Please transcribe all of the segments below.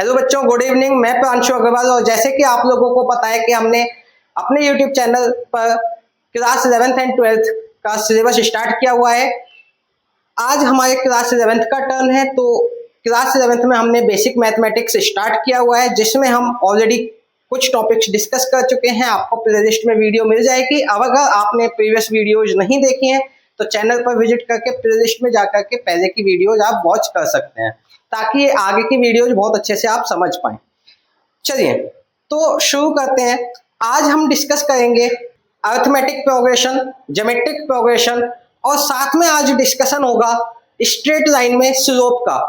Hello बच्चों, good evening. मैं प्रांशु अग्रवाल और जैसे कि आप लोगों को पता है कि हमने अपने यूट्यूब चैनल पर क्लास 11th एंड 12th का सिलेबस स्टार्ट किया हुआ है। आज हमारे क्लास 11th का टर्न है, तो क्लास 11th में हमने बेसिक मैथमेटिक्स स्टार्ट किया हुआ है, जिसमें हम ऑलरेडी कुछ टॉपिक्स डिस्कस कर चुके हैं। आपको प्लेलिस्ट में वीडियो मिल जाएगी। अब अगर आपने प्रीवियस वीडियोज नहीं देखी हैं तो चैनल पर विजिट करके प्लेलिस्ट में जाकर के पहले की वीडियोज आप वॉच कर सकते हैं, ताकि आगे की वीडियोज बहुत अच्छे से आप समझ पाएं। चलिए तो शुरू करते हैं। आज हम डिस्कस करेंगे अर्थमेटिक प्रोग्रेशन, ज्योमेट्रिक प्रोग्रेशन और साथ में आज डिस्कशन होगा स्ट्रेट लाइन में स्लोप का।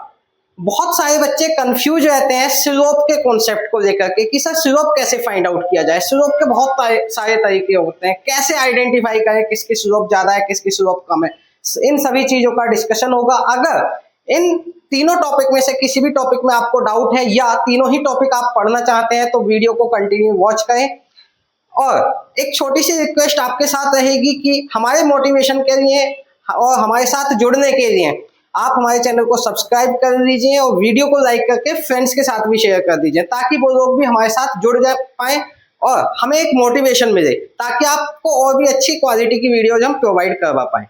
बहुत सारे बच्चे कंफ्यूज रहते हैं स्लोप के कॉन्सेप्ट को लेकर के कि सर स्लोप कैसे फाइंड आउट किया जाए। स्लोप के बहुत सारे तरीके होते हैं, कैसे आइडेंटिफाई करें किसकी स्लोप ज्यादा है किसकी स्लोप कम है। इन सभी चीजों का डिस्कशन होगा। अगर इन तीनों टॉपिक में से किसी भी टॉपिक में आपको डाउट है या तीनों ही टॉपिक आप पढ़ना चाहते हैं तो वीडियो को कंटिन्यू वॉच करें। और एक छोटी सी रिक्वेस्ट आपके साथ रहेगी कि हमारे मोटिवेशन के लिए और हमारे साथ जुड़ने के लिए आप हमारे चैनल को सब्सक्राइब कर लीजिए और वीडियो को लाइक करके फ्रेंड्स के साथ भी शेयर कर दीजिए, ताकि वो लोग भी हमारे साथ जुड़ जा पाए और हमें एक मोटिवेशन मिले, ताकि आपको और भी अच्छी क्वालिटी की वीडियोज हम प्रोवाइड करवा पाए।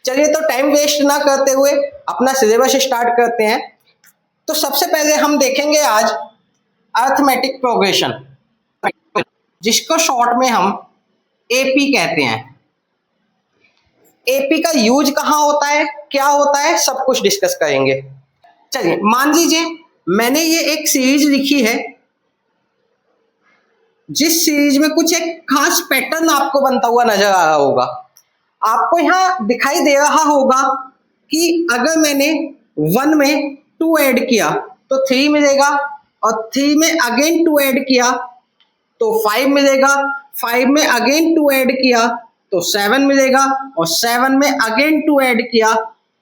चलिए तो टाइम वेस्ट ना करते हुए अपना सिलेबस स्टार्ट करते हैं। तो सबसे पहले हम देखेंगे आज अर्थमेटिक प्रोग्रेशन, जिसको शॉर्ट में हम एपी कहते हैं। एपी का यूज कहाँ होता है, क्या होता है, सब कुछ डिस्कस करेंगे। चलिए मान लीजिए मैंने ये एक सीरीज लिखी है, जिस सीरीज में कुछ एक खास पैटर्न आपको बनता हुआ नजर आ रहा होगा। आपको यहाँ दिखाई दे रहा होगा कि अगर मैंने 1 में 2 ऐड किया तो 3 मिलेगा, और 3 में अगेन 2 ऐड किया तो 5 मिलेगा, 5 में अगेन 2 ऐड किया तो 7 मिलेगा, और 7 में अगेन 2 ऐड किया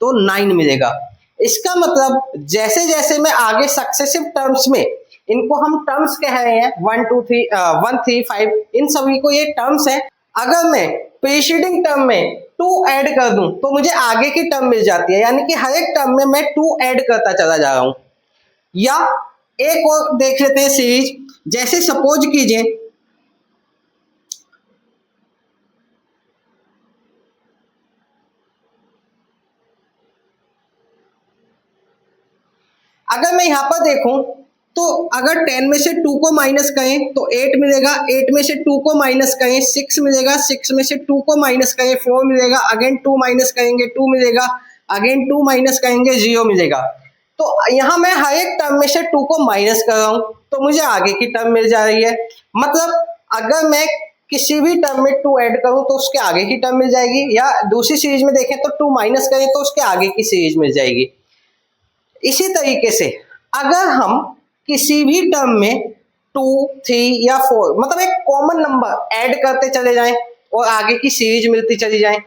तो 9 मिलेगा। इसका मतलब जैसे जैसे मैं आगे सक्सेसिव टर्म्स में, इनको हम टर्म्स कह रहे हैं 1 2 3 1 3 5, इन सभी को ये टर्म्स है। अगर मैं प्रीसीडिंग टर्म में 2 ऐड कर दूं तो मुझे आगे की टर्म मिल जाती है, यानी कि हर एक टर्म में मैं 2 ऐड करता चला जा रहा हूं। या एक और देख लेते हैं सीरीज। जैसे सपोज कीजिए अगर मैं यहां पर देखूं तो अगर 10 में से 2 को माइनस करें तो 8 मिलेगा, 8 में से 2 को माइनस करें 6 मिलेगा, 6 में से 2 को माइनस करें 4 मिलेगा, अगेन 2 माइनस करेंगे 2 मिलेगा, अगेन 2 माइनस करेंगे 0 मिलेगा। तो यहाँ मैं हर एक टर्म में से 2 को माइनस कर रहा हूं तो मुझे आगे की टर्म मिल जा रही है। मतलब अगर मैं किसी भी टर्म में 2 ऐड करूं तो उसके आगे की टर्म मिल जाएगी, या दूसरी सीरीज में देखें तो 2 माइनस करें तो उसके आगे की सीरीज मिल जाएगी। इसी तरीके से अगर हम किसी भी टर्म में 2 3 या 4 मतलब एक कॉमन नंबर ऐड करते चले जाएं और आगे की सीरीज मिलती चली जाए,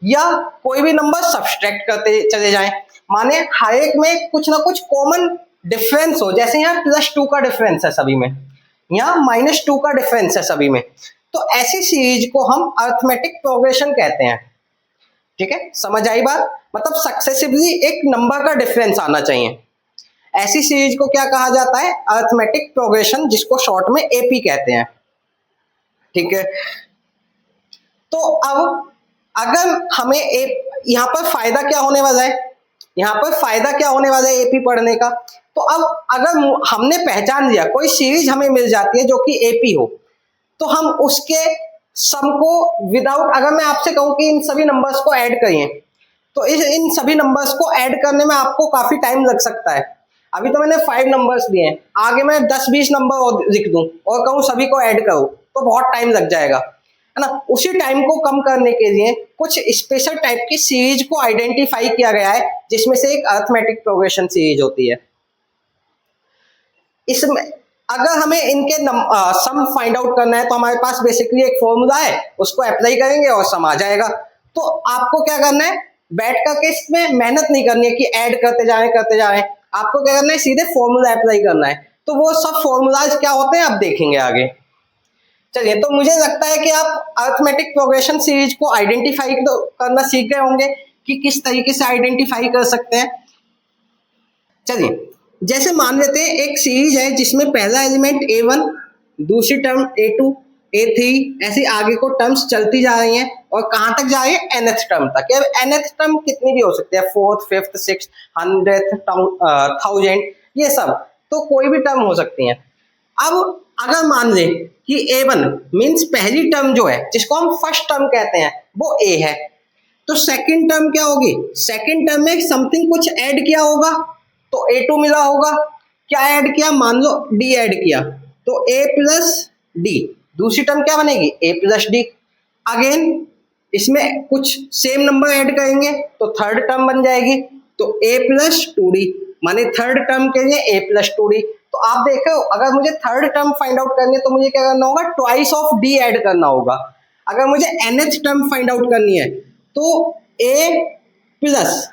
या कोई भी नंबर सब्सट्रैक्ट करते चले जाएं, माने हर एक में कुछ ना कुछ कॉमन डिफरेंस हो। जैसे यहाँ +2 का डिफरेंस है सभी में, यहाँ -2 का डिफरेंस है सभी में, तो ऐसी सीरीज को हम अर्थमेटिक प्रोग्रेशन कहते हैं। ठीक है, समझ आई बात। मतलब सक्सेसिवली एक नंबर का डिफरेंस आना चाहिए। ऐसी सीरीज को क्या कहा जाता है, अर्थमेटिक प्रोग्रेशन, जिसको शॉर्ट में एपी कहते हैं। ठीक है, तो अब अगर हमें यहाँ पर फायदा क्या होने वाला है, यहाँ पर फायदा क्या होने वाला है एपी पढ़ने का। तो अब अगर हमने पहचान लिया कोई सीरीज हमें मिल जाती है जो कि एपी हो, तो हम उसके सम को विदाउट, अगर मैं आपसे कहूं कि इन सभी नंबर्स को ऐड करिए तो इन सभी नंबर्स को ऐड करने में आपको काफी टाइम लग सकता है। अभी तो मैंने 5 नंबर्स दिए हैं, आगे मैं 10-20 नंबर और लिख दूं और कहूं सभी को ऐड करो तो बहुत टाइम लग जाएगा, है ना। उसी टाइम को कम करने के लिए कुछ स्पेशल टाइप की सीरीज को आइडेंटिफाई किया गया है, जिसमें से एक अर्थमेटिक प्रोग्रेशन सीरीज होती है। इसमें अगर हमें इनके सम फाइंड आउट करना है तो हमारे पास बेसिकली एक फॉर्मूला है, उसको अप्लाई करेंगे और सम आ जाएगा। तो आपको क्या करना है, बैठ करके इसमें मेहनत नहीं करनी है कि ऐड करते जाएं। आपको क्या करना है, सीधे फॉर्मूला अप्लाई करना है। तो वो सब फॉर्मूलाज क्या होते हैं आप देखेंगे आगे। चलिए, तो मुझे लगता है कि आप अर्थमेटिक प्रोग्रेशन सीरीज को आइडेंटिफाई करना सीख गए होंगे कि किस तरीके से आइडेंटिफाई कर सकते हैं। चलिए जैसे मान लेते हैं एक सीरीज है जिसमें पहला एलिमेंट A1, दूसरी टर्म A2, A3, ऐसी आगे को टर्म्स चलती जा रही हैं और कहाँ तक जा रही है nth टर्म तक। अब nth टर्म कितनी भी हो सकती है, 4th, 5th, 6th, 100th term, 1000, ये सब तो कोई भी टर्म हो सकती है। अब अगर मान लें कि A1 मीन्स पहली टर्म जो है जिसको हम फर्स्ट टर्म कहते हैं वो A है, तो सेकंड टर्म क्या होगी, सेकंड टर्म में समथिंग कुछ ऐड किया होगा तो A2 मिला होगा। क्या ऐड किया, मान लो D ऐड किया तो A प्लस D, दूसरी टर्म क्या बनेगी A प्लस D। अगेन इसमें कुछ सेम नंबर ऐड करेंगे तो थर्ड टर्म बन जाएगी, तो A प्लस 2D, माने थर्ड टर्म के लिए A प्लस 2D। तो आप देखो अगर मुझे थर्ड टर्म फाइंड आउट करनी है तो मुझे क्या करना होगा, ट्वाइस ऑफ D ऐड करना होगा। अगर मुझे nth टर्म फाइंड आउट करनी है तो A प्लस,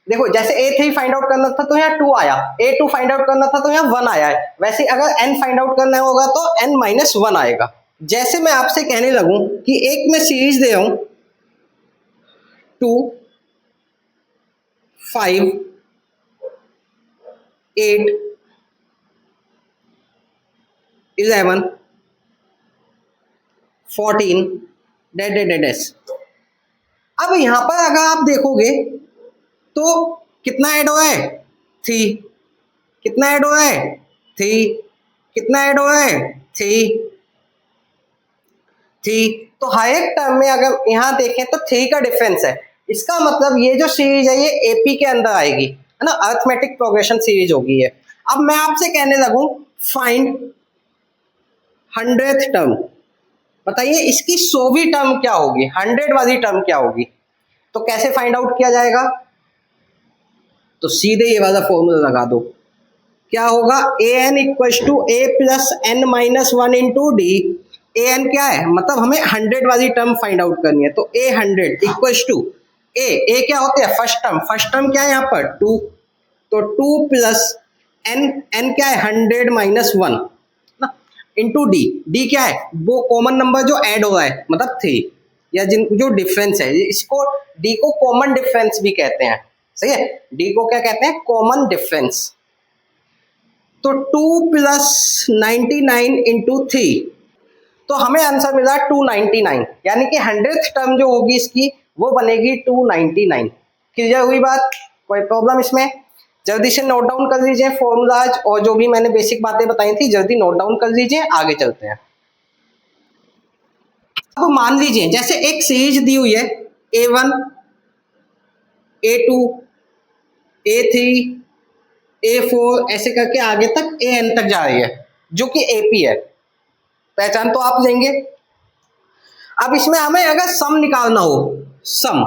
देखो जैसे A3 फाइंड आउट करना था तो यहाँ 2 आया, A2 फाइंड आउट करना था तो यहाँ 1 आया है, वैसे अगर n फाइंड आउट करना होगा तो n माइनस 1 आएगा। जैसे मैं आपसे कहने लगूं कि एक मैं सीरीज दे रहा हूं 2, 5, 8, 11, 14 डेड डेड डेड। अब यहां पर अगर आप देखोगे तो कितना ऐड हुआ है, 3, कितना ऐड हुआ है 3, कितना ऐड हुआ है 3, 3। तो हर एक टर्म में अगर यहाँ देखें तो 3 का डिफरेंस है, इसका मतलब ये जो सीरीज है ये एपी के अंदर आएगी, है ना, अरिथमेटिक प्रोग्रेशन सीरीज होगी ये। अब मैं आपसे कहने लगूं फाइंड 100th टर्म, बताइए इसकी 100वीं टर्म क्या होगी, 100 वाली टर्म क्या होगी, तो कैसे फाइंड आउट किया जाएगा, तो सीधे ये वाला फॉर्मूला लगा दो। क्या होगा, a n equal to a plus n minus 1 into d. A n क्या है, मतलब हमें 100 वाली टर्म फाइंड आउट करनी है, तो ए 100 इक्वल टू ए क्या होते हैं फर्स्ट टर्म, फर्स्ट टर्म क्या है यहाँ पर 2, तो 2 प्लस एन क्या है 100 माइनस 1 इंटू डी, डी क्या है वो कॉमन नंबर जो ऐड हो रहा है मतलब 3, या जो डिफरेंस है इसको डी को कॉमन डिफरेंस भी कहते हैं, सही है, डी को क्या कहते हैं कॉमन डिफरेंस। तो 2 प्लस 99 इंटू 3, तो हमें आंसर मिला 299, यानी कि 100th टर्म जो होगी इसकी वो बनेगी 299। क्लियर हुई बात, कोई प्रॉब्लम इसमें, जल्दी से नोट डाउन कर लीजिए फॉर्मूलाज और जो भी मैंने बेसिक बातें बताई थी जल्दी नोट डाउन कर लीजिए, आगे चलते हैं। अब मान लीजिए जैसे एक सीरीज दी हुई है A1, A2, A3, A4 ऐसे करके आगे तक AN तक जा रही है जो कि AP है, पहचान तो आप लेंगे। अब इसमें हमें अगर सम निकालना हो, सम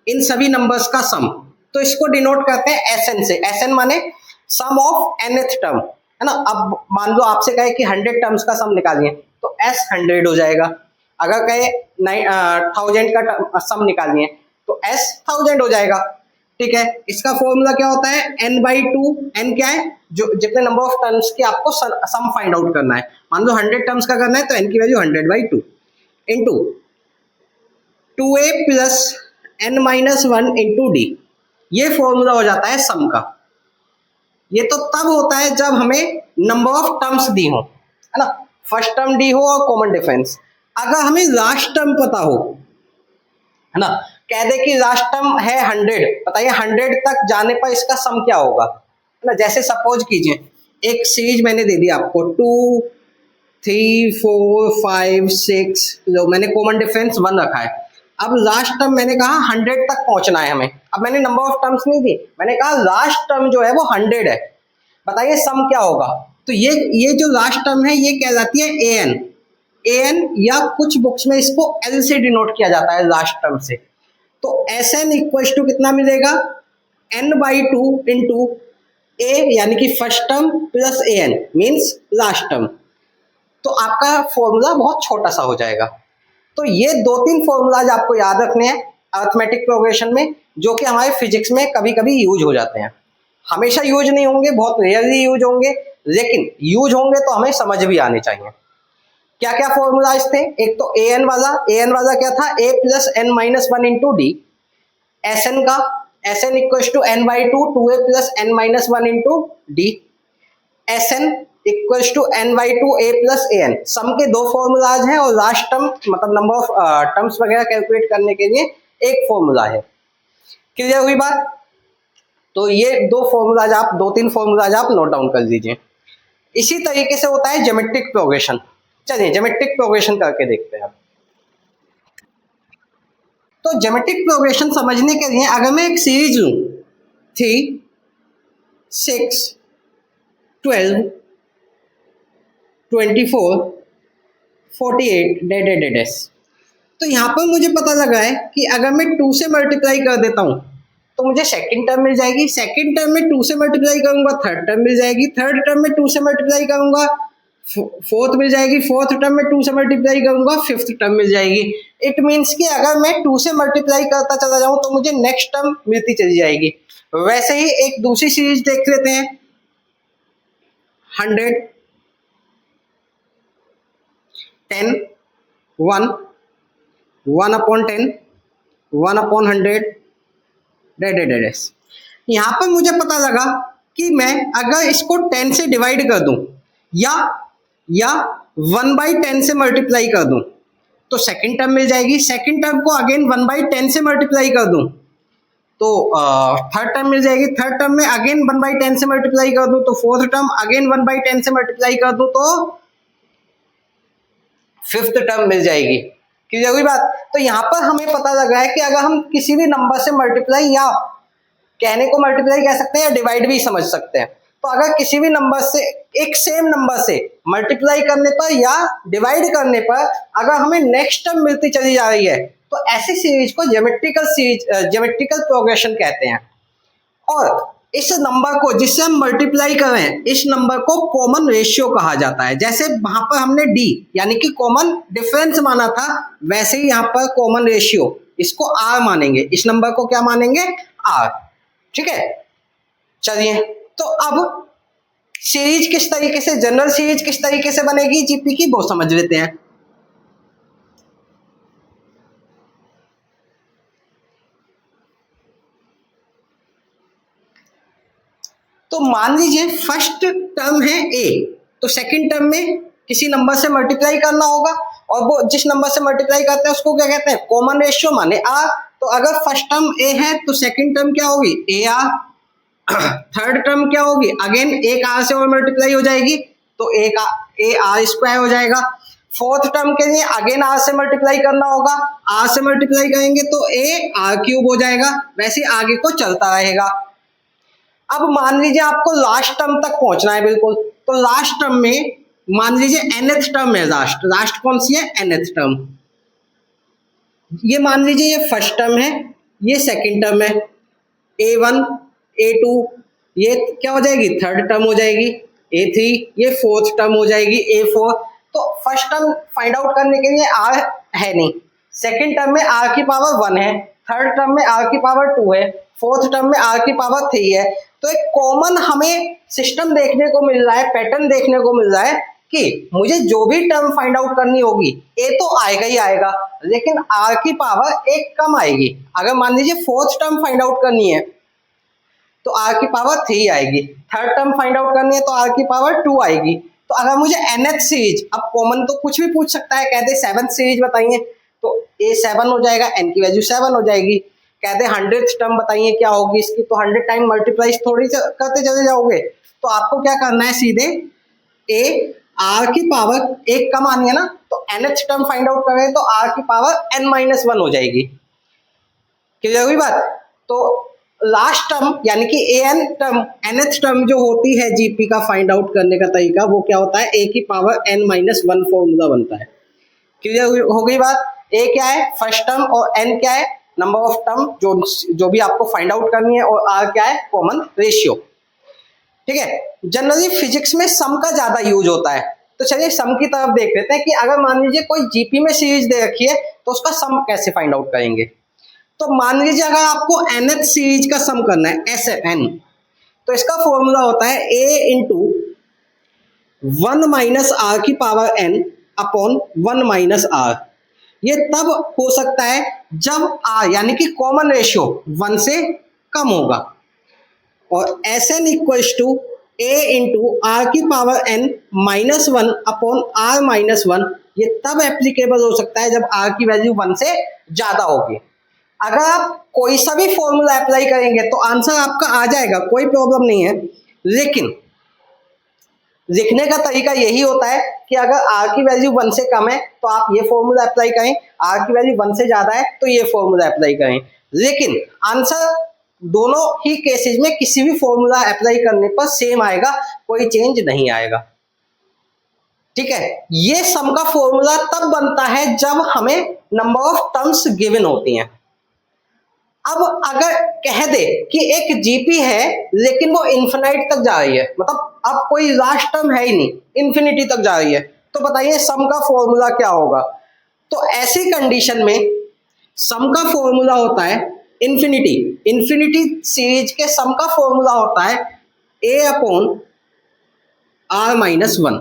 इन सभी नंबर्स का सम, तो इसको डिनोट करते हैं SN से, SN माने सम ऑफ nth टर्म, है ना। अब मान लो आपसे कहे कि 100 टर्म्स का सम निकालिए तो S 100 हो जाएगा, अगर कहे 1000 का सम निकालिए तो S 1000 हो जाएगा, ठीक है। इसका फॉर्मूला क्या होता है n/2, n क्या है जो जितने नंबर ऑफ टर्म्स की आपको सम फाइंड आउट करना है, मान लो 100 टर्म्स का करना है तो n की value 100/2 into 2a plus n minus 1 into D, ये फॉर्मूला हो जाता है सम का। ये तो तब होता है जब हमें नंबर ऑफ टर्म्स दी हो, है ना, फर्स्ट टर्म दी हो और कॉमन डिफरेंस। अगर हमें लास्ट टर्म पता हो, है ना, कह दे कि लास्ट टर्म है 100, बताइए 100 तक जाने पर इसका सम क्या होगा, है ना। जैसे सपोज कीजिए एक सीरीज मैंने दे दी आपको 2, 3, 4, 5, 6, जो मैंने कॉमन डिफरेंस 1 रखा है। अब लास्ट टर्म मैंने कहा 100 तक पहुंचना है हमें, अब मैंने नंबर ऑफ टर्म्स नहीं दी, मैंने कहा लास्ट टर्म जो है वो 100 है, बताइए सम क्या होगा। तो ये जो लास्ट टर्म है ये कहलाती है an, या कुछ बुक्स में इसको L से डिनोट किया जाता है लास्ट टर्म से। तो SN इक्वल टू कितना मिलेगा n/2 इंटू a यानी कि first term plus an means last term, तो आपका फॉर्मूला बहुत छोटा सा हो जाएगा। तो ये 2-3 फॉर्मूलाज आपको याद रखने हैं अरिथमेटिक प्रोग्रेशन में, जो कि हमारे फिजिक्स में कभी कभी यूज हो जाते हैं, हमेशा यूज नहीं होंगे, बहुत रेयरली यूज होंगे, लेकिन यूज होंगे तो हमें समझ भी आने चाहिए। क्या क्या फॉर्मूलाज थे, एक तो an वाला क्या था a plus n minus 1 into d, SN का s n equal to n by two, two a plus n minus one into d, s n equals to n by two a plus a n. Sum के दो formulas हैं और last term मतलब number of terms वगैरह calculate करने के लिए एक फॉर्मूला है। क्लियर हुई बात? तो ये दो फॉर्मूलाज आप, दो तीन फॉर्मूलाज आप नोट डाउन कर लीजिए। इसी तरीके से होता है ज्योमेट्रिक प्रोग्रेशन। चलिए ज्योमेट्रिक प्रोग्रेशन करके देखते हैं। तो ज्योमेट्रिक प्रोग्रेशन समझने के लिए अगर मैं एक सीरीज लूं 3, 6, 12, 24, 48 डेडेडेडेस, तो यहाँ पर मुझे पता लगा है कि अगर मैं 2 से मल्टीप्लाई कर देता हूँ तो मुझे सेकंड टर्म मिल जाएगी, सेकंड टर्म में 2 से मल्टीप्लाई करूंगा थर्ड टर्म मिल जाएगी, थर्ड टर्म में 2 से मल्टीप्लाई करूंगा फोर्थ मिल जाएगी, फोर्थ टर्म में 2 से मल्टीप्लाई करूंगा फिफ्थ टर्म मिल जाएगी। इट मीन्स कि अगर मैं 2 से मल्टीप्लाई करता चला जाऊं तो मुझे नेक्स्ट टर्म मिलती चली जाएगी। वैसे ही एक दूसरी सीरीज देख लेते हैं 100, 10, 1, 1/10, 1/100 डेडेडेडेस। यहाँ पर मुझे पता लगा कि मैं अगर इसको 10 से डिवाइड कर दूं या 1/10 से मल्टीप्लाई कर दूं तो सेकंड टर्म मिल जाएगी, सेकंड टर्म को अगेन 1/10 से मल्टीप्लाई कर दूं तो थर्ड टर्म मिल जाएगी, थर्ड टर्म में अगेन 1/10 से मल्टीप्लाई कर दूं तो फोर्थ टर्म, अगेन 1/10 से मल्टीप्लाई कर दूं तो फिफ्थ टर्म मिल जाएगी। क्लियर हुई बात? तो यहाँ पर हमें पता लगा है कि अगर हम किसी भी नंबर से मल्टीप्लाई, या कहने को मल्टीप्लाई कह सकते हैं या डिवाइड भी समझ सकते हैं, तो अगर किसी भी नंबर से, एक सेम नंबर से मल्टीप्लाई करने पर या डिवाइड करने पर अगर हमें नेक्स्ट टर्म मिलती चली जा रही है तो ऐसी सीरीज को ज्योमेट्रिकल प्रोग्रेशन कहते हैं। और इस नंबर को जिससे हम मल्टीप्लाई कर रहे हैं, इस नंबर को कॉमन रेशियो कहा जाता है। जैसे वहां पर हमने डी यानी कि कॉमन डिफरेंस माना था, वैसे ही यहाँ पर कॉमन रेशियो, इसको आर मानेंगे, इस नंबर को क्या मानेंगे? आर। ठीक है, चलिए तो अब सीरीज किस तरीके से, जनरल सीरीज किस तरीके से बनेगी जीपी की, वो समझ लेते हैं। तो मान लीजिए फर्स्ट टर्म है ए, तो सेकंड टर्म में किसी नंबर से मल्टीप्लाई करना होगा और वो जिस नंबर से मल्टीप्लाई करते हैं उसको क्या कहते हैं? कॉमन रेशियो माने आर। तो अगर फर्स्ट टर्म ए है तो सेकंड टर्म क्या होगी? A R. थर्ड टर्म क्या होगी? अगेन एक आर से और मल्टीप्लाई हो जाएगी तो एक ए आर स्क्वायर हो जाएगा। फोर्थ टर्म के लिए अगेन आर से मल्टीप्लाई करना होगा, आर से मल्टीप्लाई करेंगे तो ए आर क्यूब हो जाएगा। वैसे आगे को चलता रहेगा। अब मान लीजिए आपको लास्ट टर्म तक पहुंचना है बिल्कुल, तो लास्ट टर्म में मान लीजिए nth टर्म है, लास्ट कौन सी है? nth term. ये मान लीजिए ये फर्स्ट टर्म है, ये सेकंड टर्म है, a1 a2, ये क्या हो जाएगी? थर्ड टर्म हो जाएगी, a3, ये फोर्थ टर्म हो जाएगी, a4। तो फर्स्ट टर्म फाइंड आउट करने के लिए r है नहीं, सेकंड टर्म में r की पावर 1 है, थर्ड टर्म में r की पावर 2 है, फोर्थ टर्म में r की पावर 3 है। तो एक कॉमन हमें सिस्टम देखने को मिल रहा है, पैटर्न देखने को मिल रहा है कि मुझे जो भी टर्म फाइंड आउट करनी होगी ए तो आएगा ही आएगा, लेकिन r की पावर एक कम आएगी। अगर मान लीजिए फोर्थ टर्म फाइंड आउट करनी है तो r की पावर 3 आएगी, थर्ड टर्म फाइंड आउट करनी है तो r की पावर 2 आएगी। तो अगर मुझे nth सीरीज, अब कॉमन तो कुछ भी पूछ सकता है, कहते 7th सीरीज बताइए तो a 7 हो जाएगा, n की वैल्यू 7 हो जाएगी। कहते 100th टर्म बताइए क्या होगी इसकी, तो 100 टाइम मल्टीप्लाई थोड़ी करते चले जाओगे। तो आपको क्या करना है, सीधे a r की पावर एक कम आनी है ना, तो nth टर्म फाइंड आउट करें तो r की पावर n-1 हो जाएगी। क्लियर हुई बात? तो लास्ट टर्म यानी कि an टर्म, nth टर्म जो होती है जीपी का फाइंड आउट करने का तरीका, वो क्या होता है? a की पावर n-1 फॉर्मूला बनता है। क्लियर हो गई बात? a क्या है? फर्स्ट टर्म, और n क्या है? नंबर ऑफ टर्म जो भी आपको फाइंड आउट करनी है, और r क्या है? Common ratio. ठीक है, जनरली फिजिक्स में सम का ज्यादा यूज होता है, तो चलिए सम की तरफ देख लेते हैं कि अगर मान लीजिए कोई जीपी में सीरीज दे रखी है तो उसका सम कैसे फाइंड आउट करेंगे। तो मान लीजिए अगर आपको nth सीरीज का सम करना है, SN, तो इसका फॉर्मूला होता है a इंटू 1 माइनस आर की power n upon 1 minus r. ये तब हो सकता है जब r यानी कि कॉमन रेशियो 1 से कम होगा। और s n equals to a into r की power n minus one upon r minus one, ये तब एप्लीकेबल हो सकता है जब आर की वैल्यू 1 से ज्यादा होगी। अगर आप कोई सा भी फॉर्मूला अप्लाई करेंगे तो आंसर आपका आ जाएगा, कोई प्रॉब्लम नहीं है, लेकिन लिखने का तरीका यही होता है कि अगर आर की वैल्यू 1 से कम है तो आप ये फॉर्मूला अप्लाई करें, आर की वैल्यू 1 से ज्यादा है तो ये फॉर्मूला अप्लाई करें, लेकिन आंसर दोनों ही केसेस में किसी भी फॉर्मूला अप्लाई करने पर सेम आएगा, कोई चेंज नहीं आएगा। ठीक है, ये सम का फॉर्मूला तब बनता है जब हमें नंबर ऑफ टर्म्स गिवन होती हैं। अब अगर कह दे कि एक जीपी है लेकिन वो इन्फिनाइट तक जा रही है, मतलब अब कोई लास्ट टर्म है ही नहीं, इन्फिनिटी तक जा रही है, तो बताइए सम का फॉर्मूला क्या होगा। तो ऐसी कंडीशन में सम का फॉर्मूला होता है इन्फिनिटी, इन्फिनिटी सीरीज के सम का फॉर्मूला होता है a upon r minus one.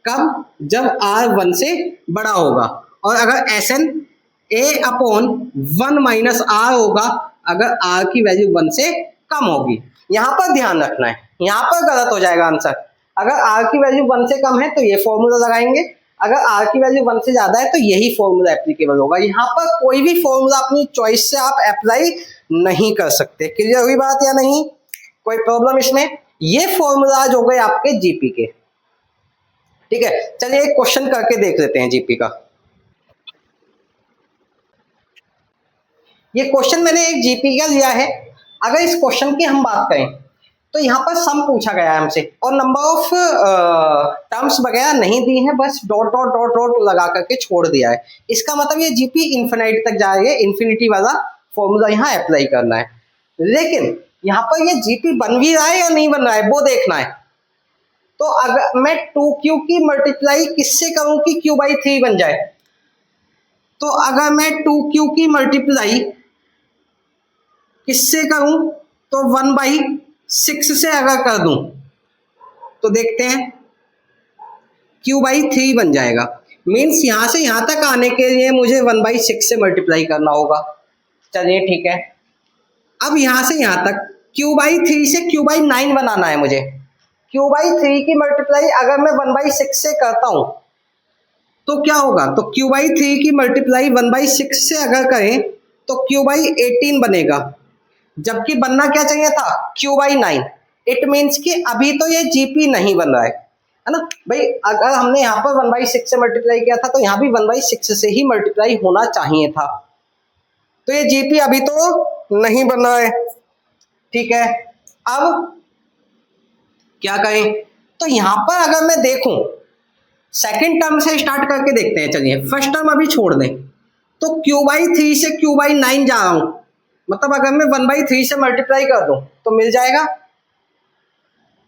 कब? जब आर 1 से बड़ा होगा। और अगर S n a upon 1 minus r होगा अगर आर की वैल्यू 1 से कम होगी। यहां पर ध्यान रखना है, यहां पर गलत हो जाएगा आंसर। अगर आर की वैल्यू 1 से कम है तो ये फॉर्मूला लगाएंगे, अगर आर की वैल्यू 1 से ज्यादा है तो यही फॉर्मूला एप्लीकेबल होगा। यहाँ पर कोई भी फॉर्मूला अपनी चॉइस से आप अप्लाई नहीं कर सकते। क्लियर हुई बात या नहीं? कोई प्रॉब्लम इसमें? ये फॉर्मूलाज हो गए आपके जीपी के। ठीक है, चलिए एक क्वेश्चन करके देख लेते हैं जीपी का। ये क्वेश्चन मैंने एक जीपी का लिया है। अगर इस क्वेश्चन की हम बात करें तो यहाँ पर सम पूछा गया है हमसे और नंबर ऑफ टर्म्स वगैरह नहीं दी है, बस डॉट डॉट डॉट डॉट लगा करके छोड़ दिया है। इसका मतलब ये जीपी इन्फिनिटी तक जा रही है, इन्फिनिटी वाला फॉर्मूला यहाँ अप्लाई करना है। लेकिन यहाँ पर ये जीपी बन भी रहा है या नहीं बन रहा है वो देखना है। तो अगर मैं 2q की मल्टीप्लाई किससे करूं कि q/3 बन जाए, तो अगर मैं 2q की मल्टीप्लाई किससे करूं तो 1/6 से अगर कर दूं तो देखते हैं q/3 बन जाएगा। मीन्स यहां से यहां तक आने के लिए मुझे 1/6 से मल्टीप्लाई करना होगा। चलिए ठीक है, अब यहां से यहां तक q/3 से q/9 बनाना है मुझे। q/3 की मल्टीप्लाई अगर मैं 1/6 से करता हूं तो क्या होगा, तो q/3 की मल्टीप्लाई 1/6 से अगर करें तो q/18 बनेगा, जबकि बनना क्या चाहिए था q/9। इट मीन्स कि अभी तो ये जीपी नहीं बन रहा है ना भाई। अगर हमने यहाँ पर 1/6 से मल्टीप्लाई किया था तो यहाँ भी 1/6 से ही मल्टीप्लाई होना चाहिए था, तो ये जीपी अभी तो नहीं बन रहा है। ठीक है, अब क्या करें, तो यहां पर अगर मैं देखूं सेकंड टर्म से स्टार्ट करके देखते हैं। चलिए फर्स्ट टर्म अभी छोड़ दें, तो q/3 से q/9 जा रहा हूं, मतलब अगर मैं 1/3 से मल्टीप्लाई कर दूं तो मिल जाएगा।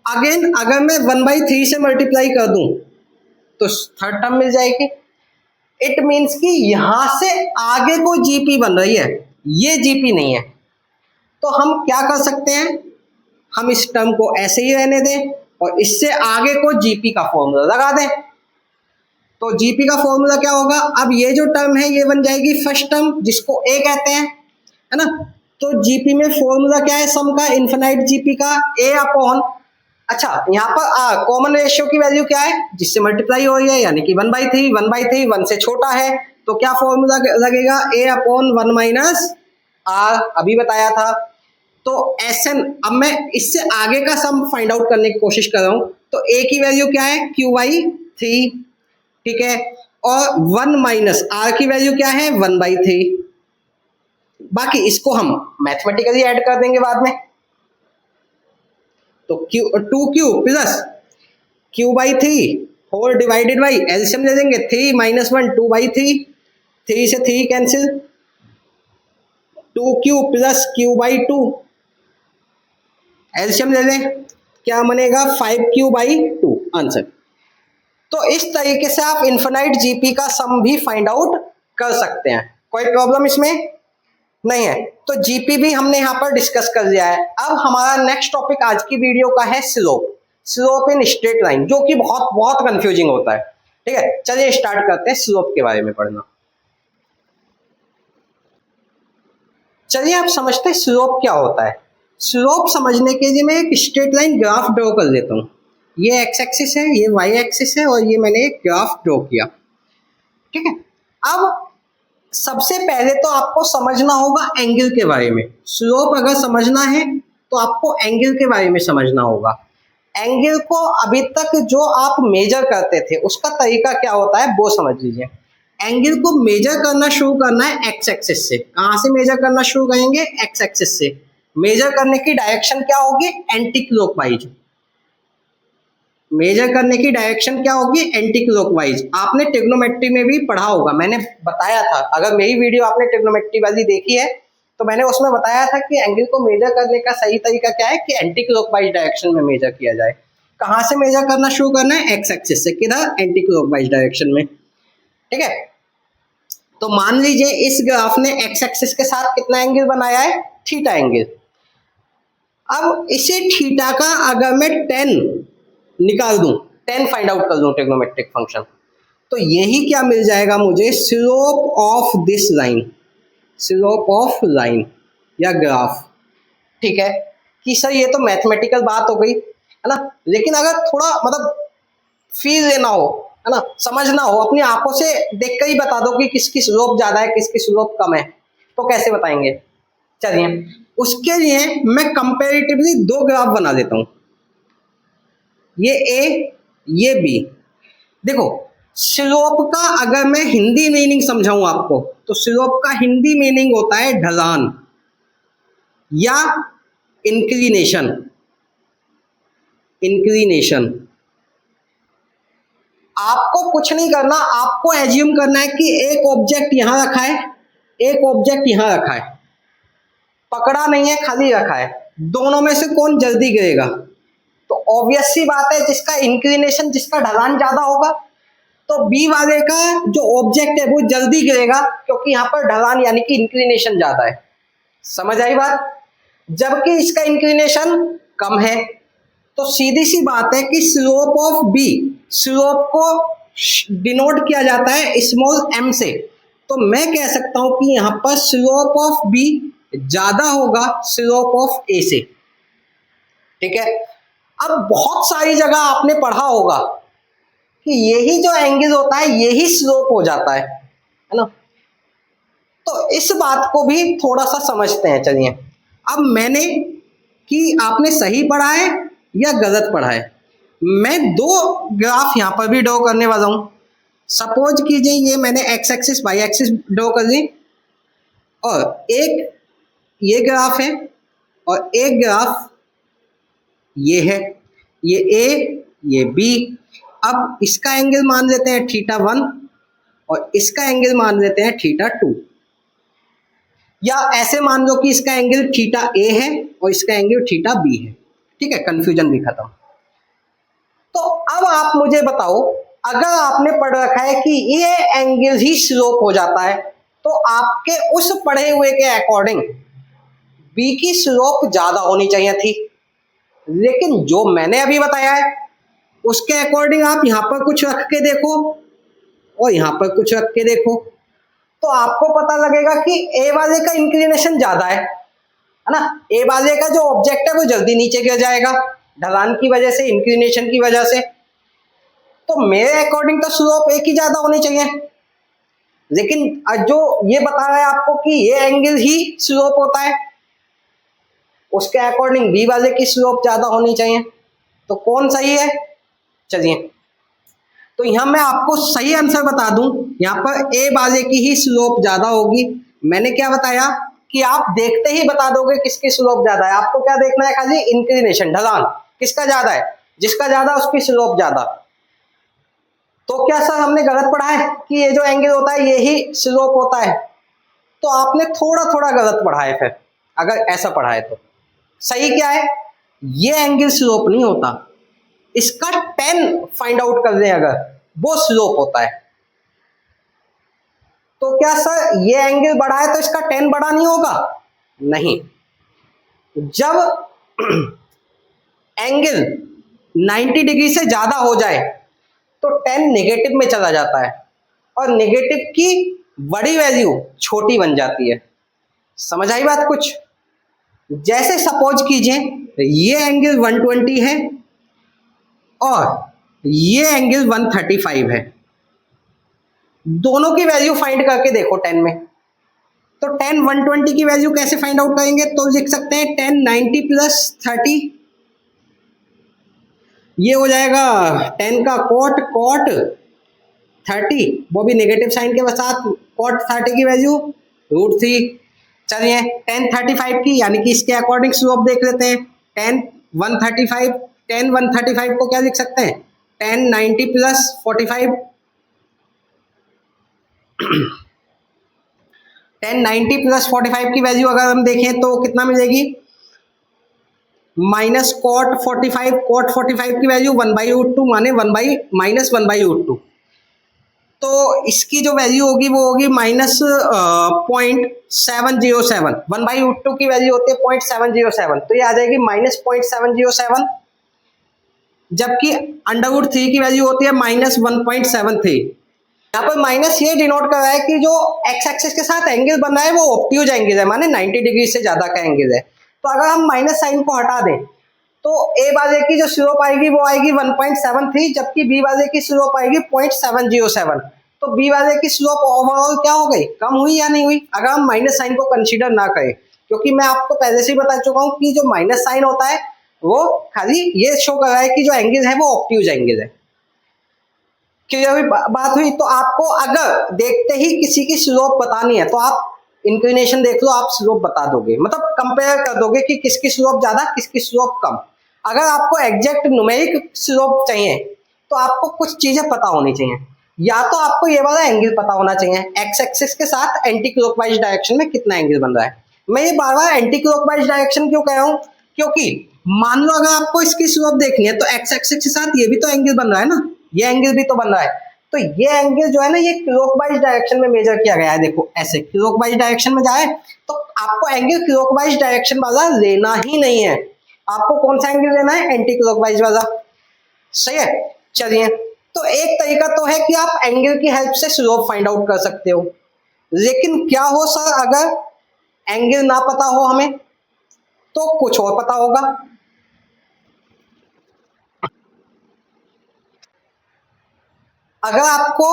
अगेन अगर मैं 1/3 से मल्टीप्लाई कर दूं तो थर्ड टर्म मिल जाएगी। इट मीन्स कि यहां से आगे को जीपी बन रही है, ये जीपी नहीं है। तो हम क्या कर सकते हैं, हम इस टर्म को ऐसे ही रहने दें और इससे आगे को जीपी का फॉर्मूला लगा दें। तो जीपी का फॉर्मूला क्या होगा, अब ये जो टर्म है ये बन जाएगी फर्स्ट टर्म जिसको ए कहते हैं, है ना। तो जीपी में फॉर्मूला क्या है सम का, इन्फिनाइट जीपी का, ए अपॉन, अच्छा यहाँ पर कॉमन रेशियो की वैल्यू क्या है जिससे मल्टीप्लाई हो रही है, यानी कि 1/3, 1/3 1 से छोटा है तो क्या फॉर्मूला लगेगा, ए अपॉन 1 माइनस आर, अभी बताया था। तो एसएन, अब मैं इससे आगे का सम फाइंड आउट करने की कोशिश कर रहा हूं, तो ए की वैल्यू क्या है q/3, ठीक है, और 1 माइनस आर की वैल्यू क्या है 1/3। बाकी इसको हम मैथमेटिकली ऐड कर देंगे बाद में। तो 2q plus q/3 whole divided by LCM ले लेंगे 3 माइनस 1 2/3, 3 से 3 cancel, 2q plus q/2 LCM ले लें, क्या बनेगा 5q/2 आंसर। तो इस तरीके से आप इन्फिनाइट जीपी का सम भी फाइंड आउट कर सकते हैं, कोई प्रॉब्लम इसमें नहीं है। तो जीपी भी हमने यहां पर डिस्कस कर लिया है। अब हमारा नेक्स्ट टॉपिक आज की वीडियो का है slope, slope in straight line, जो कि बहुत बहुत कंफ्यूजिंग होता है। ठीक है, चलिए स्टार्ट करते हैं स्लोप के बारे में पढ़ना। चलिए आप समझते हैं स्लोप क्या होता है। स्लोप समझने के लिए मैं एक स्ट्रेट लाइन ग्राफ ड्रॉ कर देता हूँ। ये एक्स एक्सिस है, ये वाई एक्सिस है, और ये मैंने एक ग्राफ ड्रॉ किया। ठीक है, अब सबसे पहले तो आपको समझना होगा एंगल के बारे में। स्लोप अगर समझना है तो आपको एंगल के बारे में समझना होगा। एंगल को अभी तक जो आप मेजर करते थे उसका तरीका क्या होता है वो समझ लीजिए। एंगल को मेजर करना शुरू करना है एक्स एक्सिस से। कहाँ से मेजर करना शुरू करेंगे? एक्स एक्सिस से। मेजर करने की डायरेक्शन क्या होगी? Anti clockwise. मेजर करने की डायरेक्शन क्या होगी? Anti clockwise. आपने ट्रिग्नोमेट्री में भी पढ़ा होगा, मैंने बताया था। अगर मेरी वीडियो आपने ट्रिग्नोमेट्री वाली देखी है तो मैंने उसमें बताया था कि एंगल को मेजर करने का सही तरीका क्या है कि एंटी क्लॉकवाइज डायरेक्शन में मेजर किया जाए। कहाँ से मेजर करना शुरू करना है? एक्स एक्सिस से। किधर? एंटी क्लॉकवाइज डायरेक्शन में। ठीक है, तो मान लीजिए इस ग्राफ ने एक्स एक्सिस के साथ कितना एंगल बनाया है? Theta angle. अब इसे थीटा का अगर मैं 10 निकाल दूं, 10 फाइंड आउट कर दूं ट्रिग्नोमेट्रिक फंक्शन, तो यही क्या मिल जाएगा मुझे? Slope of this line, slope of line या ग्राफ। ठीक है कि सर ये तो मैथमेटिकल बात हो गई है ना, लेकिन अगर थोड़ा मतलब फील लेना हो, है ना, समझना हो, अपनी आंखों से देख कर ही बता दो कि किसकी स्लोप ज्यादा है किसकी स्लोप कम है, तो कैसे बताएंगे? चलिए उसके लिए मैं कंपैरेटिवली दो ग्राफ बना देता हूं, ये ए ये बी। देखो स्लोप का अगर मैं हिंदी मीनिंग समझाऊं आपको तो स्लोप का हिंदी मीनिंग होता है ढलान या इंक्लिनेशन। इंक्लिनेशन। आपको कुछ नहीं करना, आपको एज्यूम करना है कि एक ऑब्जेक्ट यहां रखा है, एक ऑब्जेक्ट यहां रखा है, पकड़ा नहीं है, खाली रखा है, दोनों में से कौन जल्दी गिरेगा? तो ऑब्वियस सी बात है जिसका इंक्लिनेशन, जिसका ढलान ज्यादा होगा, तो बी वाले का जो ऑब्जेक्ट है वो जल्दी गिरेगा क्योंकि यहां पर ढलान यानी कि इंक्लिनेशन ज्यादा है। समझ आई बात? जबकि इसका इंक्लिनेशन कम है, तो सीधी सी बात है कि स्लोप ऑफ बी, स्लोप को डिनोट किया जाता है स्मॉल एम से, तो मैं कह सकता हूं कि यहां पर स्लोप ऑफ बी ज्यादा होगा स्लोप ऑफ ए से। ठीक है, अब बहुत सारी जगह आपने पढ़ा होगा कि यही जो एंगल होता है यही स्लोप हो जाता है ना, तो इस बात को भी थोड़ा सा समझते हैं। चलिए अब मैंने कि आपने सही पढ़ा है या गलत पढ़ा है, मैं दो ग्राफ यहां पर भी ड्रॉ करने वाला हूं। सपोज कीजिए ये मैंने x axis y axis draw कर ली, और एक ये ग्राफ है और एक ग्राफ ये है, ये ए ये बी। अब इसका एंगल मान लेते हैं θ1 और इसका एंगल मान लेते हैं θ2, या ऐसे मान लो कि इसका एंगल θa है और इसका एंगल θb है। ठीक है, कंफ्यूजन भी खत्म। तो अब आप मुझे बताओ, अगर आपने पढ़ रखा है कि ये एंगल ही स्लोप हो जाता है तो आपके उस पढ़े हुए के अकॉर्डिंग बी की स्लोप ज्यादा होनी चाहिए थी, लेकिन जो मैंने अभी बताया है उसके अकॉर्डिंग आप यहां पर कुछ रख के देखो और यहां पर कुछ रख के देखो, तो आपको पता लगेगा कि ए वाले का इंक्लिनेशन ज्यादा है ना, ए वाले का जो ऑब्जेक्ट है वो जल्दी नीचे गिर जाएगा ढलान की वजह से, इंक्लिनेशन की वजह से। तो मेरे अकॉर्डिंग तो स्लोप एक ही ज्यादा होनी चाहिए, लेकिन जो ये बता रहा है आपको कि ये एंगल ही स्लोप होता है, उसके अकॉर्डिंग बी वाले की स्लोप ज्यादा होनी चाहिए, तो कौन सही है? चलिए तो यहां मैं आपको सही आंसर बता दूं, यहां पर ए वाले की ही स्लोप ज्यादा होगी। मैंने क्या बताया कि आप देखते ही बता दोगे किसकी स्लोप ज्यादा है, आपको क्या देखना है? खाली इंक्लिनेशन, ढलान किसका ज्यादा है, जिसका ज्यादा उसकी स्लोप ज्यादा। तो क्या सर हमने गलत पढ़ा है कि ये जो एंगल होता है यही स्लोप होता है? तो आपने थोड़ा थोड़ा गलत पढ़ा है फिर, अगर ऐसा पढ़ा है तो। सही क्या है? ये एंगल स्लोप नहीं होता, इसका 10 फाइंड आउट कर दें अगर, वो स्लोप होता है। तो क्या सर ये एंगल बड़ा है तो इसका 10 बड़ा नहीं होगा? नहीं, जब एंगल 90 डिग्री से ज्यादा हो जाए तो 10 नेगेटिव में चला जाता है और नेगेटिव की बड़ी वैल्यू छोटी बन जाती है। समझ आई बात कुछ? जैसे सपोज कीजिए ये एंगल 120 है और ये एंगल 135 है, दोनों की वैल्यू फाइंड करके देखो 10 में। तो 10 120 की वैल्यू कैसे फाइंड आउट करेंगे, तो लिख सकते हैं 10 90 प्लस 30, ये हो जाएगा 10 का कोट कोट 30, वो भी नेगेटिव साइन के साथ, कोट 30 की वैल्यू √3। चलिए 10 35 की, यानी कि इसके अकॉर्डिंग स्लोप देख लेते हैं। 10 135, 10 135 को क्या लिख सकते हैं, 10 90 प्लस 45, 10 90 प्लस 45 की वैल्यू अगर हम देखें तो कितना मिलेगी, माइनस कोट 45, कोट 45 की वैल्यू 1/√2 माने 1/-1/√2। तो इसकी जो वैल्यू होगी वो होगी माइनस 0.707, 1/√2 की वैल्यू होती है 0.707, तो ये आ जाएगी माइनस 0.707, जबकि √3 की वैल्यू होती है माइनस 1.73। यहाँ पर माइनस ये डिनोट कर रहा है कि जो एक्स एक्सिस के साथ एंगल बन रहा है वो ऑब्ट्यूज एंगल है, माने 90 डिग्री से ज्यादा का एंगल है। तो अगर हम माइनस साइन को हटा दें तो ए वाले की जो स्लोप आएगी वो आएगी 1.73, जबकि बी वाले की स्लोप आएगी 0.707। तो बी वाले की स्लोप ओवरऑल क्या हो गई, कम हुई या नहीं हुई, अगर हम माइनस साइन को कंसीडर ना करें, क्योंकि मैं आपको पहले से ही बता चुका हूं कि जो माइनस साइन होता है वो खाली ये शो कर रहा है कि जो एंगल है वो ऑब्ट्यूज एंगल है। क्लियर बात हुई। तो आपको अगर देखते ही किसी की स्लोप बतानी है तो आप इंक्लिनेशन देख लो, आप स्लोप बता दोगे, मतलब कंपेयर कर दोगे कि किसकी स्लोप ज्यादा किसकी स्लोप कम। अगर आपको एग्जैक्ट न्यूमेरिक स्लोप चाहिए तो आपको कुछ चीजें पता होनी चाहिए, या तो आपको ये वाला एंगल पता होना चाहिए, एक्स एक्सिस के साथ एंटी क्लॉकवाइज डायरेक्शन में कितना एंगल बन रहा है। मैं ये बार बार एंटी क्लॉकवाइज डायरेक्शन क्यों कह रहा हूँ, क्योंकि मान लो अगर आपको इसकी स्लोप देखनी है तो एक्स एक्सिस के साथ ये भी तो एंगल बन रहा है ना, ये एंगल भी तो बन रहा है, तो ये एंगल जो है ना ये क्लॉकवाइज डायरेक्शन में मेजर किया गया है। देखो ऐसे क्लॉकवाइज डायरेक्शन में जाए तो आपको एंगल क्लॉकवाइज डायरेक्शन वाला लेना ही नहीं है, आपको कौन सा एंगल लेना है, एंटी क्लॉकवाइज वाला। सही है। चलिए तो एक तरीका तो है कि आप एंगल की हेल्प से स्लोप फाइंड आउट कर सकते हो, लेकिन क्या हो सर अगर एंगल ना पता हो हमें, तो कुछ और पता होगा। अगर आपको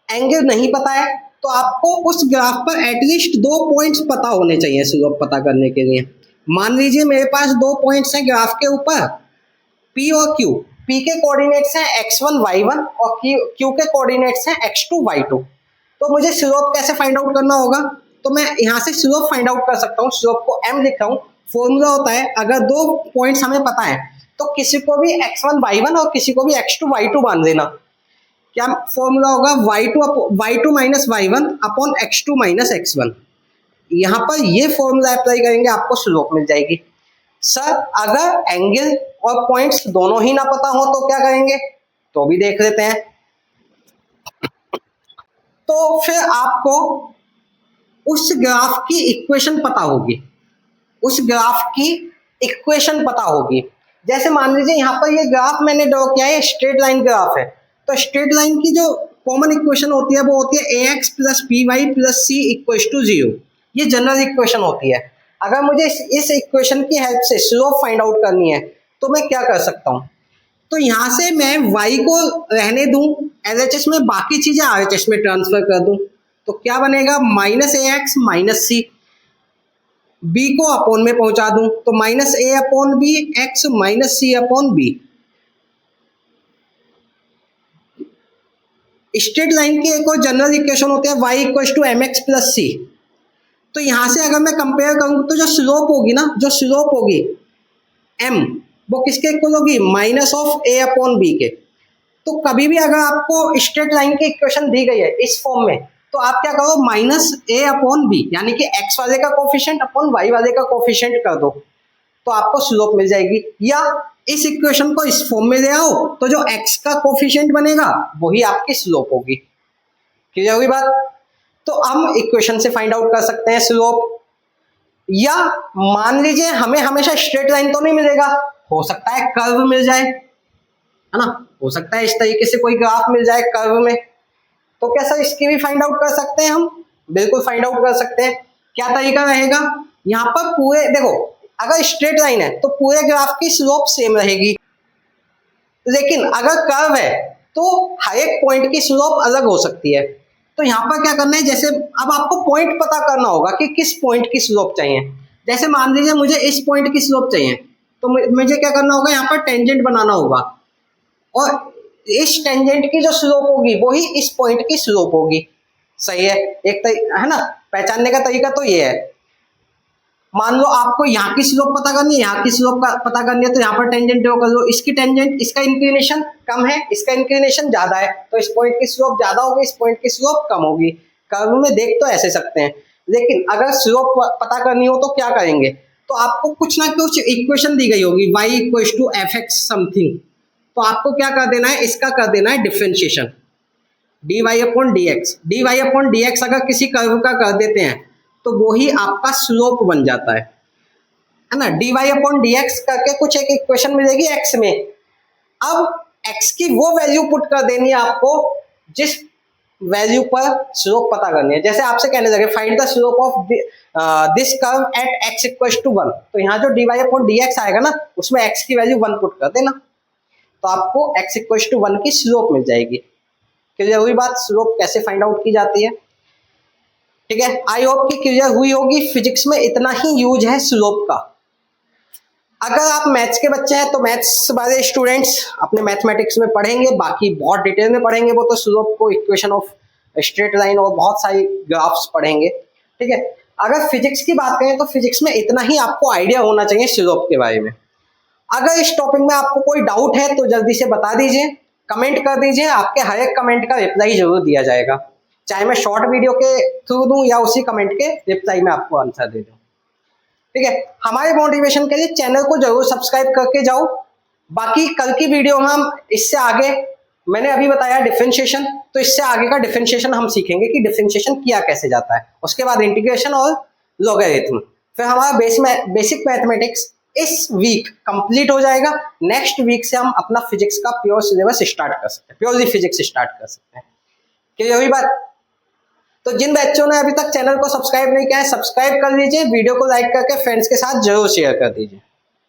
एंगल नहीं पता है तो आपको उस ग्राफ पर एटलीस्ट 2 पॉइंट्स पता होने चाहिए स्लोप पता करने के लिए। मान लीजिए मेरे पास 2 पॉइंट्स हैं ग्राफ के ऊपर, P और Q। P के कोऑर्डिनेट्स हैं x1 y1 और Q के कोऑर्डिनेट्स हैं x2 y2। तो मुझे स्लोप कैसे फाइंड आउट करना होगा, तो मैं यहाँ से स्लोप फाइंड आउट कर सकता हूँ, स्लोप को m लिख रहा हूँ। फॉर्मूला होता है अगर 2 पॉइंट्स हमें पता है तो किसी को भी x1 y1 और किसी को भी x2 y2 मान देना। क्या फॉर्मूला होगा, y2 minus y1 upon x2 minus x1। यहाँ पर ये फॉर्मूला अप्लाई करेंगे आपको स्लोप मिल जाएगी। सर अगर एंगल और पॉइंट्स दोनों ही ना पता हो तो क्या करेंगे, तो भी देख लेते हैं। तो फिर आपको उस ग्राफ की इक्वेशन पता होगी, उस ग्राफ की इक्वेशन पता होगी। जैसे मान लीजिए यहाँ पर ये ग्राफ मैंने ड्रॉ किया है, स्ट्रेट लाइन ग्राफ है, तो स्ट्रेट लाइन की जो कॉमन इक्वेशन होती है वो होती है ax plus b y plus c equal to 0। ये जनरल इक्वेशन होती है। अगर मुझे इस इक्वेशन की हेल्प से स्लोप फाइंड आउट करनी है तो मैं क्या कर सकता हूँ, तो यहाँ से मैं y को रहने दूं LHS में, बाकी चीजें RHS में ट्रांसफर कर दूं, तो क्या बनेगा minus ax minus c, b को अपॉन में पहुंचा दूं तो minus a upon b x minus c upon b. Straight line की एक और जनरल इक्वेशन होती है y equal to m x plus c. तो यहां से अगर मैं कंपेयर करूं तो जो स्लोप होगी ना, जो स्लोप होगी m, वो किसके इक्वल होगी, minus of a upon b के। तो कभी भी अगर आपको स्ट्रेट लाइन की इक्वेशन दी गई है इस फॉर्म में तो आप क्या करो, माइनस ए अपॉन बी यानी कि एक्स वाले का कोफिशिएंट अपॉन वाई वाले का कोफिशिएंट कर दो तो आपको स्लोप मिल जाएगी। या इस इक्वेशन को इस फॉर्म में ले आओ तो जो एक्स का कोफिशिएंट बनेगा वही आपकी स्लोप होगी। क्लियर हुई बात। तो हम इक्वेशन से फाइंड आउट कर सकते हैं स्लोप। या मान लीजिए हमें हमेशा स्ट्रेट लाइन तो नहीं मिलेगा, हो सकता है कर्व मिल जाए, है ना, हो सकता है इस तरीके से कोई ग्राफ मिल जाए कर्व में, तो क्या सर इसकी भी फाइंड आउट कर सकते हैं हम, बिल्कुल फाइंड आउट कर सकते हैं। क्या तरीका रहेगा, यहाँ पर पूरे देखो अगर स्ट्रेट लाइन है तो पूरे ग्राफ की स्लोप सेम रहेगी, लेकिन अगर कर्व है तो हर एक पॉइंट की स्लोप अलग हो सकती है। तो यहाँ पर क्या करना है, जैसे अब आपको पॉइंट पता करना होगा कि किस पॉइंट की स्लोप चाहिए। जैसे मान लीजिए मुझे इस पॉइंट की स्लोप चाहिए, तो मुझे क्या करना होगा, यहाँ पर टेंजेंट बनाना होगा और इस टेंजेंट की जो स्लोप होगी वही इस पॉइंट की स्लोप होगी। सही है, एक है ना, पहचानने का तरीका तो ये है। मान लो आपको यहाँ की स्लोप पता करनी है, यहाँ की स्लोप का पता करनी है, तो यहाँ पर टेंजेंट ड्रॉ कर लो। इसकी टेंजेंट, इसका इंक्लिनेशन कम है, इसका इंक्लिनेशन ज्यादा है, तो इस पॉइंट की स्लोप ज्यादा होगी, इस पॉइंट की स्लोप कम होगी। कर्व में देख तो ऐसे सकते हैं, लेकिन अगर स्लोप पता करनी हो तो क्या करेंगे, तो आपको कुछ ना कुछ इक्वेशन दी गई होगी, y equals to f x something, तो आपको क्या कर देना है, इसका कर देना है differentiation, dy upon dx। dy upon dx अगर किसी कर्व का कर देते हैं तो वो ही आपका स्लोप बन जाता है ना। dy अपॉन dx करके कुछ एक इक्वेशन मिलेगी x में। अब x की वो वैल्यू पुट कर देनी है आपको जिस वैल्यू पर स्लोप पता करनी है। जैसे आपसे कहने लगे find the slope of this curve at x equals to 1, तो यहाँ जो dy अपॉन dx आएगा ना, उसमें x की वैल्यू 1 पुट कर देना, तो आपको x इक्वल्स टू 1 की स्लोप मिल जाएगी। क्लियर हुई बात, स्लोप कैसे फाइंड आउट की जाती है। ठीक है, आई होप कि क्लियर हुई होगी। फिजिक्स में इतना ही यूज है स्लोप का। अगर आप मैथ्स के बच्चे हैं तो मैथ्स वाले स्टूडेंट्स अपने मैथमेटिक्स में पढ़ेंगे, बाकी बहुत डिटेल में पढ़ेंगे वो तो स्लोप को, इक्वेशन ऑफ स्ट्रेट लाइन और बहुत सारी ग्राफ्स पढ़ेंगे। ठीक है, अगर फिजिक्स की बात करें तो फिजिक्स में इतना ही आपको आइडिया होना चाहिए स्लोप के बारे में। अगर इस टॉपिक में आपको कोई डाउट है तो जल्दी से बता दीजिए, कमेंट कर दीजिए, आपके हर एक कमेंट का रिप्लाई जरूर दिया जाएगा, चाहे मैं शॉर्ट वीडियो के थ्रू दूं या उसी कमेंट के रिप्लाई में आपको आंसर दे दूं। ठीक है, हमारे मोटिवेशन के लिए चैनल को जरूर सब्सक्राइब करके जाओ। बाकी कल की वीडियो में हम इससे आगे, मैंने अभी बताया डिफरेंशिएशन, तो इससे आगे का डिफरेंशिएशन हम सीखेंगे कि डिफरेंशिएशन किया कैसे जाता है, उसके बाद इंटीग्रेशन और लॉगरिथम, फिर हमारा बेसिक मैथमेटिक्स इस वीक कंप्लीट हो जाएगा। नेक्स्ट वीक से हम अपना फिजिक्स का प्योर सिलेबस स्टार्ट कर सकते हैं, प्योरली फिजिक्स स्टार्ट कर सकते हैं। क्लियर हुई बात। तो जिन बच्चों ने अभी तक चैनल को सब्सक्राइब नहीं किया है, सब्सक्राइब कर लीजिए, वीडियो को लाइक करके फ्रेंड्स के साथ जरूर शेयर कर दीजिए।